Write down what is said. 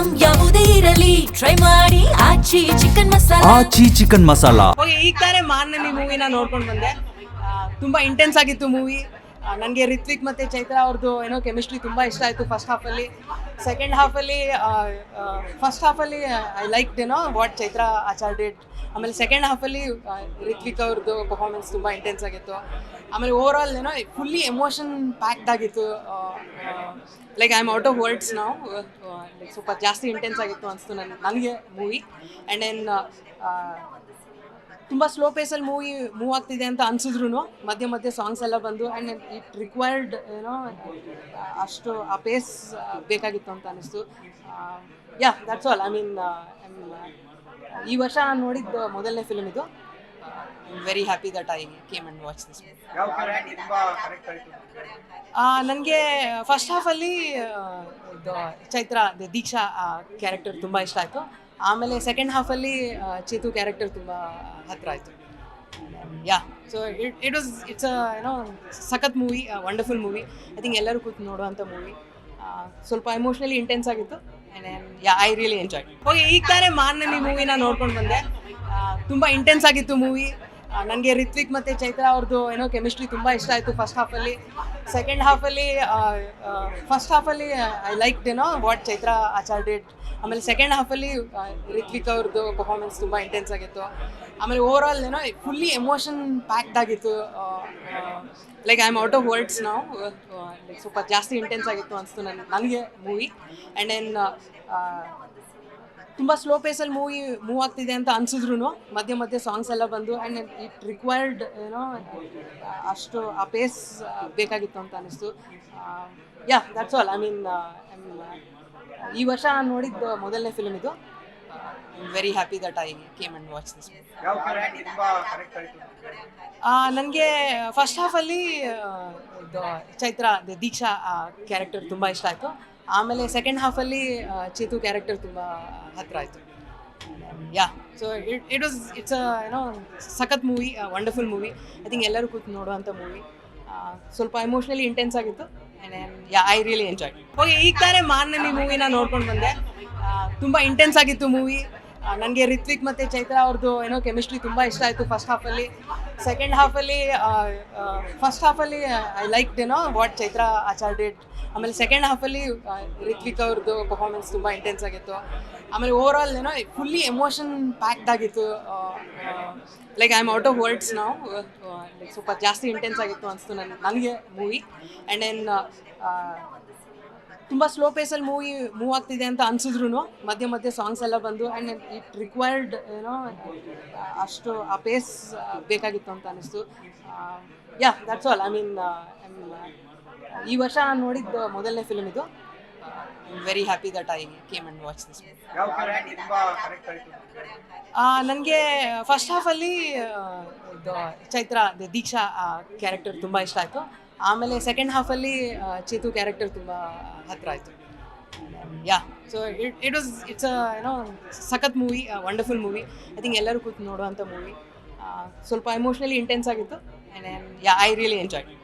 Item ಯಾವುದೇ ಇರಲಿ try ಮಾಡಿ ಆಚಿ ಚಿಕನ್ ಮಸಾಲಾ. ಆಚಿ ಚಿಕನ್ ಮಸಾಲಾ. ಓಕೆ, ಈಗ ತಾನೇ ಮಾರ್ನನಿ ಮೂವಿನ ನೋಡ್ಕೊಂಡು ಬಂದೆ. ತುಂಬ ಇಂಟೆನ್ಸ್ ಆಗಿತ್ತು ಮೂವಿ. ನನಗೆ ರಿತ್ವಿಕ್ ಮತ್ತು ಚೈತ್ರ ಅವ್ರದ್ದು ಏನೋ ಕೆಮಿಸ್ಟ್ರಿ ತುಂಬ ಇಷ್ಟ ಆಯಿತು ಫಸ್ಟ್ ಹಾಫಲ್ಲಿ. ಸೆಕೆಂಡ್ ಹಾಫಲ್ಲಿ ಫಸ್ಟ್ ಹಾಫಲ್ಲಿ ಐ ಲೈಕ್ ಏನೋ ವಾಟ್ ಚೈತ್ರ ಆಚಾರ್ ಡಿಡ್. ಆಮೇಲೆ ಸೆಕೆಂಡ್ ಹಾಫಲ್ಲಿ ರಿತ್ವಿಕ್ ಅವ್ರದ್ದು ಪರ್ಫಾರ್ಮೆನ್ಸ್ ತುಂಬ ಇಂಟೆನ್ಸ್ ಆಗಿತ್ತು. ಆಮೇಲೆ ಓವರ್ ಆಲ್ ಏನೋ ಫುಲ್ಲಿ ಎಮೋಷನ್ ಪ್ಯಾಕ್ಡ್ ಆಗಿತ್ತು. Like I am out of words ನಾವು. ಲೈಕ್ ಸ್ವಲ್ಪ ಜಾಸ್ತಿ ಇಂಟೆನ್ಸ್ ಆಗಿತ್ತು ಅನಿಸ್ತು ನನಗೆ ಮೂವಿ. ಆ್ಯಂಡ್ ದೆನ್ ತುಂಬ ಸ್ಲೋ ಪೇಸಲ್ಲಿ ಮೂವ್ ಆಗ್ತಿದೆ ಅಂತ ಅನ್ಸಿದ್ರು ಮಧ್ಯೆ ಮಧ್ಯೆ ಸಾಂಗ್ಸ್ ಎಲ್ಲ ಬಂದು. ಆ್ಯಂಡ್ ಇಟ್ ರಿಕ್ವೈರ್ಡ್ ಏನೋ ಅಷ್ಟು ಆ ಪೇಸ್ ಬೇಕಾಗಿತ್ತು ಅಂತ ಅನಿಸ್ತು. ಯಾ, ದಟ್ಸ್ ಆಲ್. ಐ ಮೀನ್ ಈ ವರ್ಷ ನಾನು ನೋಡಿದ್ದು ಮೊದಲನೇ ಫಿಲ್ಮ್ ಇದು. I am very happy that I came and watch this. ನನಗೆ ಫಸ್ಟ್ ಹಾಫಲ್ಲಿ ಇದು ಚೈತ್ರ ದೀಕ್ಷಾ ಕ್ಯಾರೆಕ್ಟರ್ ತುಂಬ ಇಷ್ಟ ಆಯಿತು. ಆಮೇಲೆ ಸೆಕೆಂಡ್ ಹಾಫಲ್ಲಿ ಚೇತು ಕ್ಯಾರೆಕ್ಟರ್ ತುಂಬ ಹತ್ತಿರ ಆಯಿತು. ಯಾ, ಸೊ ಇಟ್ಸ್ ಏನೋ ಸಖತ್ movie, wonderful movie. I think ಎಲ್ಲರೂ ಕೂತು ನೋಡುವಂಥ ಮೂವಿ. ಸ್ವಲ್ಪ ಎಮೋಷ್ನಲಿ ಇಂಟೆನ್ಸ್ ಆಗಿತ್ತು. And yeah, I really enjoy. Okay, ಈಗ ತಾನೇ ಮಾರ್ನನಿ ಮೂವಿನ ನೋಡ್ಕೊಂಡು ಬಂದೆ. ತುಂಬ ಇಂಟೆನ್ಸ್ ಆಗಿತ್ತು ಮೂವಿ. ನನಗೆ ರಿತ್ವಿಕ್ ಮತ್ತು ಚೈತ್ರ ಅವ್ರದ್ದು ಏನೋ ಕೆಮಿಸ್ಟ್ರಿ ತುಂಬ ಇಷ್ಟ ಆಯಿತು ಫಸ್ಟ್ ಹಾಫಲ್ಲಿ. ಸೆಕೆಂಡ್ ಹಾಫಲ್ಲಿ ಐ ಲೈಕ್ ಏನೋ ವಾಟ್ ಚೈತ್ರ ಆಚಾರ್ ಡಿಡ್. ಆಮೇಲೆ ಸೆಕೆಂಡ್ ಹಾಫಲ್ಲಿ ರಿತ್ವಿಕ್ ಅವ್ರದ್ದು ಪರ್ಫಾರ್ಮೆನ್ಸ್ ತುಂಬ ಇಂಟೆನ್ಸ್ ಆಗಿತ್ತು. ಆಮೇಲೆ ಓವರ್ ಆಲ್ ಏನೋ ಫುಲ್ಲಿ ಎಮೋಷನ್ ಪ್ಯಾಕ್ಡ್ ಆಗಿತ್ತು. Like I am out of words ನಾವು. ಲೈಕ್ ಸ್ವಲ್ಪ ಜಾಸ್ತಿ ಇಂಟೆನ್ಸ್ ಆಗಿತ್ತು ಅನಿಸ್ತು ನನಗೆ ಮೂವಿ. ಆ್ಯಂಡ್ ದೆನ್ ತುಂಬ ಸ್ಲೋ ಪೇಸಲ್ಲಿ ಮೂವ್ ಆಗ್ತಿದೆ ಅಂತ ಅನ್ಸಿದ್ರು ಮಧ್ಯೆ ಮಧ್ಯೆ ಸಾಂಗ್ಸ್ ಎಲ್ಲ ಬಂದು. ಆ್ಯಂಡ್ ಇಟ್ ರಿಕ್ವೈರ್ಡ್ ಏನೋ ಅಷ್ಟು ಆ ಪೇಸ್ ಬೇಕಾಗಿತ್ತು ಅಂತ ಅನಿಸ್ತು. ಯಾ, ದಟ್ಸ್ ಆಲ್. ಐ ಮೀನ್ ಈ ವರ್ಷ ನಾನು ನೋಡಿದ್ದು ಮೊದಲನೇ ಫಿಲ್ಮ್ ಇದು. I am very happy that I came and watch this. ನನಗೆ ಫಸ್ಟ್ ಹಾಫಲ್ಲಿ ಇದು ಚೈತ್ರ ದೀಕ್ಷಾ ಕ್ಯಾರೆಕ್ಟರ್ ತುಂಬ ಇಷ್ಟ ಆಯಿತು. ಆಮೇಲೆ ಸೆಕೆಂಡ್ ಹಾಫಲ್ಲಿ ಚೇತು ಕ್ಯಾರೆಕ್ಟರ್ ತುಂಬ ಹತ್ತಿರ ಆಯಿತು. ಯಾ, ಸೊ ಇಟ್ಸ್ ಏನೋ ಸಖತ್ movie, wonderful movie. I think ಎಲ್ಲರೂ ಕೂತು ನೋಡುವಂಥ ಮೂವಿ. ಸ್ವಲ್ಪ ಎಮೋಷ್ನಲಿ ಇಂಟೆನ್ಸ್ ಆಗಿತ್ತು. And yeah, I really enjoy. Okay, ಈಗ ತಾನೇ ಮಾರ್ನನಿ ಮೂವಿನ ನೋಡ್ಕೊಂಡು ಬಂದೆ. ತುಂಬ ಇಂಟೆನ್ಸ್ ಆಗಿತ್ತು ಮೂವಿ. ನನಗೆ ರಿತ್ವಿಕ್ ಮತ್ತು ಚೈತ್ರ ಅವ್ರದ್ದು ಏನೋ ಕೆಮಿಸ್ಟ್ರಿ ತುಂಬ ಇಷ್ಟ ಆಯಿತು ಫಸ್ಟ್ ಹಾಫಲ್ಲಿ. ಸೆಕೆಂಡ್ ಹಾಫಲ್ಲಿ ಐ ಲೈಕ್ ಏನೋ ವಾಟ್ ಚೈತ್ರ ಆಚಾರ್ ಡಿಡ್. ಆಮೇಲೆ ಸೆಕೆಂಡ್ ಹಾಫಲ್ಲಿ ರಿತ್ವಿಕ್ ಅವ್ರದ್ದು ಪರ್ಫಾರ್ಮೆನ್ಸ್ ತುಂಬ ಇಂಟೆನ್ಸ್ ಆಗಿತ್ತು. ಆಮೇಲೆ ಓವರ್ ಆಲ್ ಏನೋ ಫುಲ್ಲಿ ಎಮೋಷನ್ ಪ್ಯಾಕ್ಡ್ ಆಗಿತ್ತು. Like I am out of words ನಾವು. ಲೈಕ್ ಸ್ವಲ್ಪ ಜಾಸ್ತಿ ಇಂಟೆನ್ಸ್ ಆಗಿತ್ತು ಅನಿಸ್ತು ನನಗೆ ಮೂವಿ. ಆ್ಯಂಡ್ ದೆನ್ ತುಂಬ ಸ್ಲೋ ಪೇಸಲ್ಲಿ ಮೂವ್ ಆಗ್ತಿದೆ ಅಂತ ಅನ್ಸಿದ್ರು ಮಧ್ಯೆ ಮಧ್ಯೆ ಸಾಂಗ್ಸ್ ಎಲ್ಲ ಬಂದು. ಆ್ಯಂಡ್ ಇಟ್ ರಿಕ್ವೈರ್ಡ್ ಏನೋ ಅಷ್ಟು ಆ ಪೇಸ್ ಬೇಕಾಗಿತ್ತು ಅಂತ ಅನಿಸ್ತು. ಯಾ, ದಟ್ಸ್ ಆಲ್. ಐ ಮೀನ್ ಈ ವರ್ಷ ನಾನು ನೋಡಿದ್ದು ಮೊದಲನೇ ಫಿಲ್ಮ್ ಇದು. I am very happy that I came and watch this. ನನಗೆ ಫಸ್ಟ್ ಹಾಫಲ್ಲಿ ಇದು ಚೈತ್ರ ದೀಕ್ಷಾ ಕ್ಯಾರೆಕ್ಟರ್ ತುಂಬ ಇಷ್ಟ ಆಯಿತು. ಆಮೇಲೆ ಸೆಕೆಂಡ್ ಹಾಫಲ್ಲಿ ಚೇತು ಕ್ಯಾರೆಕ್ಟರ್ ತುಂಬ ಹತ್ತಿರ ಆಯಿತು. ಯಾ, ಸೊ ಇಟ್ಸ್ ಏನೋ ಸಖತ್ movie, wonderful movie. I think ಎಲ್ಲರೂ ಕೂತು ನೋಡುವಂಥ ಮೂವಿ. ಸ್ವಲ್ಪ ಎಮೋಷ್ನಲಿ ಇಂಟೆನ್ಸ್ ಆಗಿತ್ತು. And yeah, I really enjoy.